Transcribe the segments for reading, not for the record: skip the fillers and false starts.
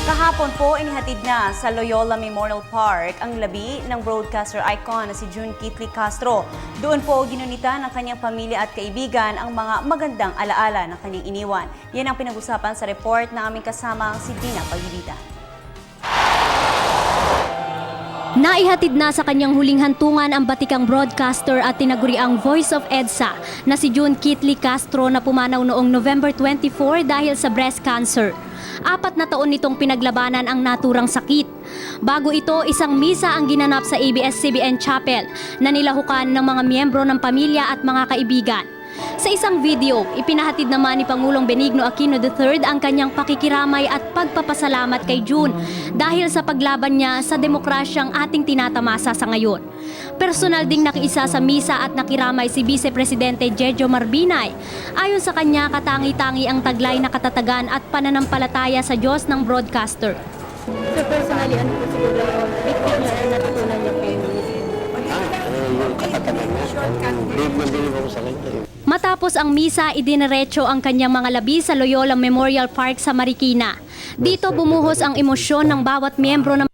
Kahapon po, inihatid na sa Loyola Memorial Park ang labi ng broadcaster icon na si June Kitli Castro. Doon po ginunita ng kanyang pamilya at kaibigan ang mga magandang alaala na kanyang iniwan. Yan ang pinag-usapan sa report ng aming kasamang si Dina Pagibitan. Naihatid na sa kanyang huling hantungan ang batikang broadcaster at tinaguriang Voice of EDSA na si June Kitli Castro na pumanaw noong November 24 dahil sa breast cancer. 4 na taon nitong pinaglabanan ang naturang sakit. Bago ito, isang misa ang ginanap sa ABS-CBN Chapel na nilahukan ng mga miyembro ng pamilya at mga kaibigan. Sa isang video, ipinahatid naman ni Pangulong Benigno Aquino III ang kanyang pakikiramay at pagpapasalamat kay June dahil sa paglaban niya sa demokrasyang ating tinatamasa sa ngayon. Personal ding nakiisa sa misa at nakiramay si Vice Presidente Jejo Marbinay. Ayon sa kanya, katangi-tangi ang taglay na katatagan at pananampalataya sa Diyos ng broadcaster. So personally, ano po siguro yung victim niya na natutunan niya kayo? Yung katatagan niya, believe na believe ako sa kanya. Matapos ang misa, idiniretso ang kanyang mga labi sa Loyola Memorial Park sa Marikina. Dito bumuhos ang emosyon ng bawat miyembro ng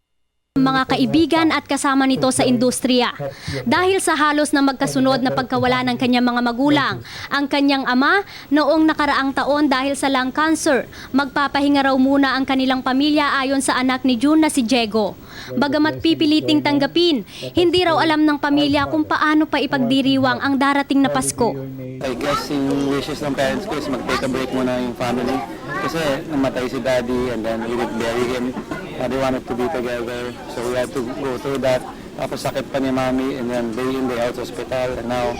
mga kaibigan at kasama nito sa industriya. Dahil sa halos na magkasunod na pagkawala ng kanyang mga magulang, ang kanyang ama noong nakaraang taon dahil sa lung cancer, magpapahinga raw muna ang kanilang pamilya ayon sa anak ni June na si Diego. Bagamat pipiliting tanggapin, hindi raw alam ng pamilya kung paano pa ipagdiriwang ang darating na Pasko. I guess yung wishes ng parents ko is mag-take a break muna yung family. Kasi namatay si daddy and then we would bury him. They wanted to be together. So we had to go through that. Tapos sakit pa ni mami and then day in, day out sa hospital. And now,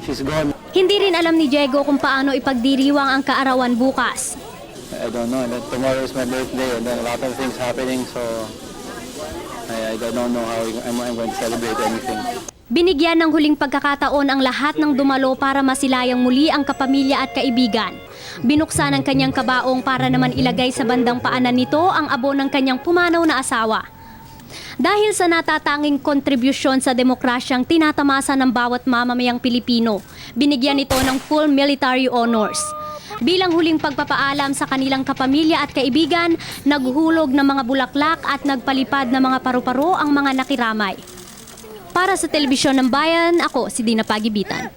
she's gone. Hindi rin alam ni Diego kung paano ipagdiriwang ang kaarawan bukas. I don't know. And then tomorrow is my birthday and then a lot of things happening. So I don't know how I'm going to celebrate anything. Binigyan ng huling pagkakataon ang lahat ng dumalo para masilayang muli ang kapamilya at kaibigan. Binuksan ang kanyang kabaong para naman ilagay sa bandang paanan nito ang abo ng kanyang pumanaw na asawa. Dahil sa natatanging kontribusyon sa demokrasyang tinatamasa ng bawat mamamayang Pilipino, binigyan ito ng full military honors. Bilang huling pagpapaalam sa kanilang kapamilya at kaibigan, naghulog ng mga bulaklak at nagpalipad ng mga paru-paro ang mga nakiramay. Para sa Telebisyon ng Bayan, ako si Dina Pagibitan.